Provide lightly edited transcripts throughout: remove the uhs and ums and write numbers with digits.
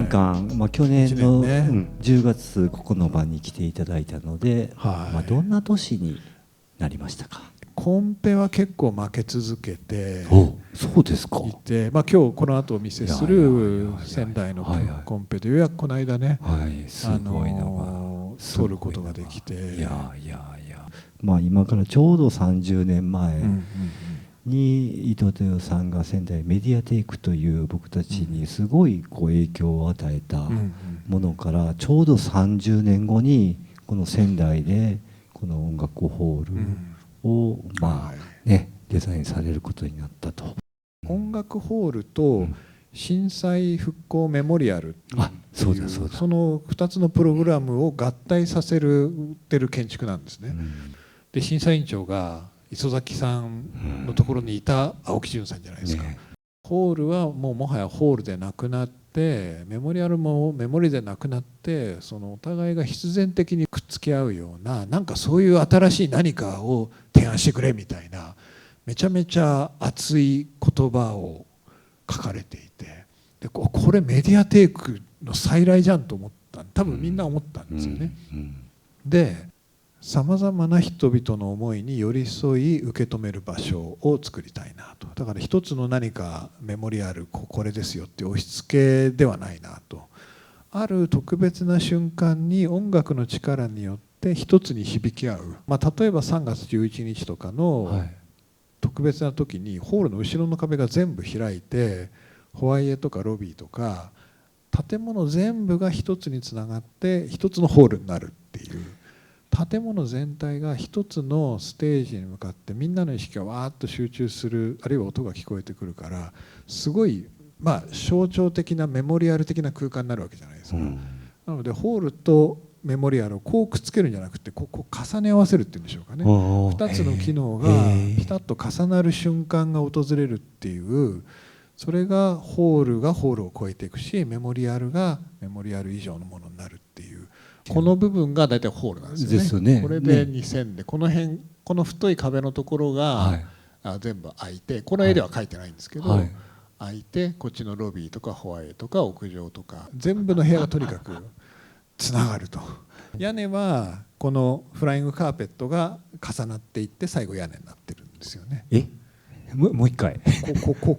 年間、去年の、ね10月9日に来ていただいたので、どんな年になりましたか？コンペは結構負け続けてそうですか。いて、今日この後お見せする仙台のコンペでようやくこの間ね、すごい取ることができて、今からちょうど30年前に伊藤豊さんが仙台メディアテイクという僕たちにすごい影響を与えたものから、ちょうど30年後にこの仙台でこの音楽ホールをデザインされることになったと。音楽ホールと震災復興メモリアルっていう、その2つのプログラムを合体させてる建築なんですね。で審査委員長が磯崎さんのところにいた青木淳さんじゃないですか。ホールはもはやホールでなくなって、メモリアルもメモリでなくなって、そのお互いが必然的にくっつき合うような、なんかそういう新しい何かを提案してくれみたいな、めちゃめちゃ熱い言葉を書かれていて、でこれメディアテイクの再来じゃんと思った、多分みんな思ったんですよね。でさまざまな人々の思いに寄り添い受け止める場所を作りたいなと。だから一つの何かメモリアルこれですよって押し付けではないなと。ある特別な瞬間に音楽の力によって一つに響き合う、例えば3月11日とかの特別な時にホールの後ろの壁が全部開いて、ホワイエとかロビーとか建物全部が一つにつながって一つのホールになるっていう。建物全体が一つのステージに向かってみんなの意識がわーっと集中する、あるいは音が聞こえてくるから、すごい象徴的なメモリアル的な空間になるわけじゃないですか。なのでホールとメモリアルをくっつけるんじゃなくて、こう重ね合わせるっていうんでしょうかね。2つの機能がピタッと重なる瞬間が訪れるっていう、それがホールがホールを超えていくし、メモリアルがメモリアル以上のものになるっていう、この部分が大体ホールなんですよね。これで2000で、この辺、この太い壁のところが全部開いて、この絵では書いてないんですけど、開いて、こっちのロビーとかホワイエとか屋上とか全部の部屋がとにかくつながると。屋根はこのフライングカーペットが重なっていって最後屋根になってるんですよね。もう一回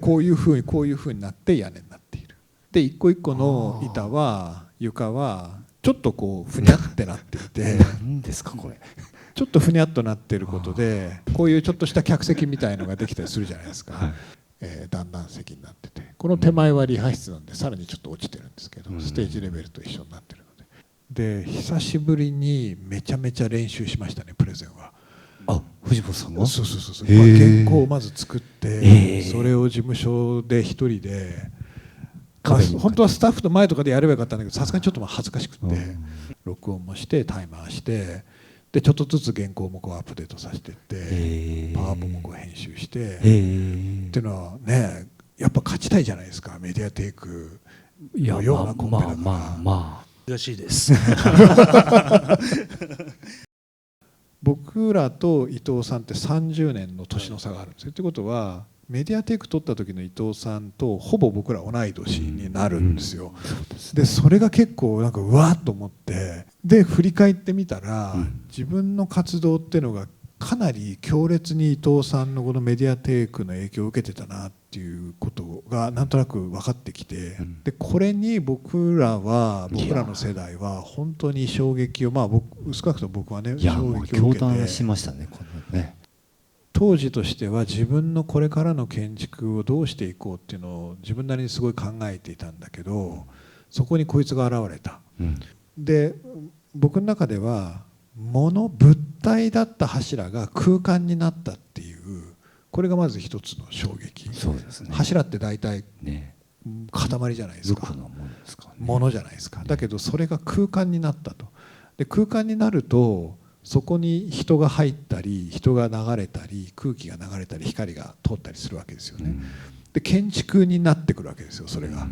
こういうふうになって屋根になっている。で一個一個の板は床はちょっとふにゃってなっていて、何ですかこれ。ちょっとふにゃっとなっていることで、こういうちょっとした客席みたいのができたりするじゃないですか。段々席になってて、この手前はリハ室なんでさらにちょっと落ちてるんですけど、ステージレベルと一緒になってるので、久しぶりにめちゃめちゃ練習しましたね、プレゼンは。藤本さんが。そう原稿をまず作って、それを事務所で一人で、本当はスタッフの前とかでやればよかったんだけど、さすがにちょっと恥ずかしくて、録音もしてタイマーして、でちょっとずつ原稿もアップデートさせていって、パワポも編集して、っていうのはね、やっぱ勝ちたいじゃないですか、メディアテイクのようなコンペだから。難しいです。僕らと伊藤さんって30年の年の差があるんですよ。ということはメディアテイク取った時の伊藤さんとほぼ僕ら同い年になるんですよ。でそれが結構なんかうわーっと思って、で振り返ってみたら、自分の活動っていうのがかなり強烈に伊藤さんのこのメディアテイクの影響を受けてたなっていうことがなんとなく分かってきて、でこれに僕らの世代は本当に衝撃を、少なくとも僕はね、衝撃を受けて、共感しましたね、このね。当時としては自分のこれからの建築をどうしていこうっていうのを自分なりにすごい考えていたんだけど、そこにこいつが現れた。で僕の中では物体だった柱が空間になったっていう、これがまず一つの衝撃。柱って大体塊じゃないですか、ものじゃないですか。だけどそれが空間になったと。で空間になるとそこに人が入ったり、人が流れたり、空気が流れたり、光が通ったりするわけですよね。で建築になってくるわけですよ、それが。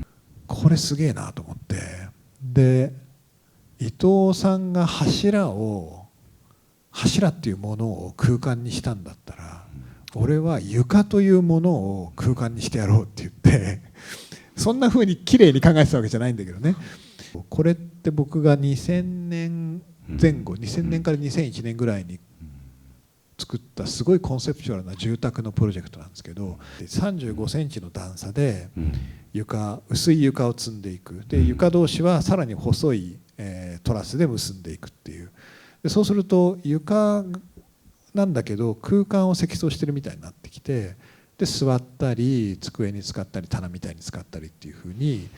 これすげえなと思って、で伊藤さんが柱っていうものを空間にしたんだったら、俺は床というものを空間にしてやろうって言って、そんな風に綺麗に考えてたわけじゃないんだけどね。これって僕が2000年前後、2000年から2001年ぐらいに作ったすごいコンセプチュアルな住宅のプロジェクトなんですけど、35センチの段差で薄い床を積んでいく。で床同士はさらに細いトラスで結んでいくっていう。でそうすると床なんだけど空間を積層してるみたいになってきて、で座ったり机に使ったり棚みたいに使ったりっていうふうに、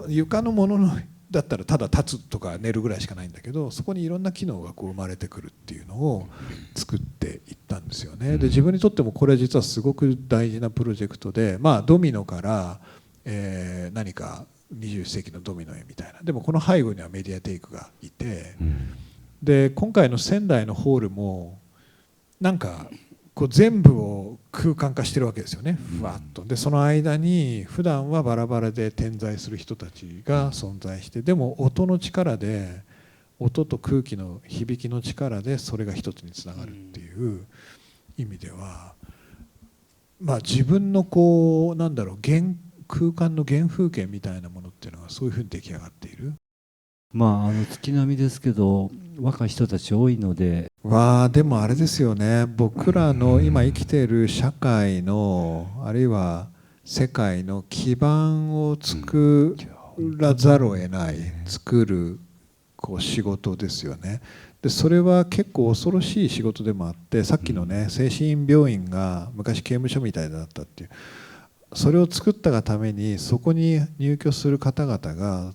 床のものだったらただ立つとか寝るぐらいしかないんだけど、そこにいろんな機能がこう生まれてくるっていうのを作っていったんですよね。で自分にとってもこれ実はすごく大事なプロジェクトで、ドミノから、何か21世紀のドミノ絵みたいな。でもこの背後にはメディアテイクがいて、で今回の仙台のホールもなんかこう全部を空間化してるわけですよね、ふわっと。でその間に普段はバラバラで点在する人たちが存在して、でも音の力で、音と空気の響きの力でそれが一つにつながるっていう意味では、自分のこう空間の原風景みたいなものっていうのがそういうふうに出来上がっている。月並みですけど若い人たち多いので、でもあれですよね、僕らの今生きている社会のあるいは世界の基盤を作らざるを得ない、作るこう仕事ですよね。でそれは結構恐ろしい仕事でもあって、さっきのね精神病院が昔刑務所みたいだったっていう、それを作ったがためにそこに入居する方々が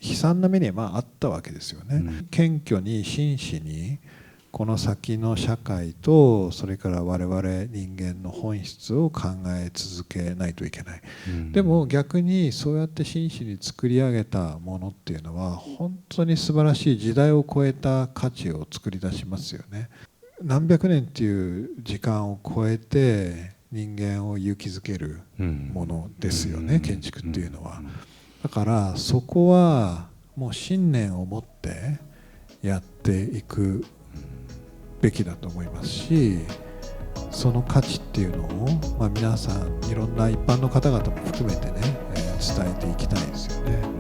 悲惨な目にあったわけですよね。謙虚に真摯にこの先の社会とそれから我々人間の本質を考え続けないといけない。でも逆にそうやって真摯に作り上げたものっていうのは本当に素晴らしい時代を超えた価値を作り出しますよね。何百年っていう時間を超えて人間を勇気づけるものですよね、建築っていうのは。だからそこはもう信念を持ってやっていくべきだと思いますし、その価値っていうのを皆さんいろんな一般の方々も含めてね、伝えていきたいですよね。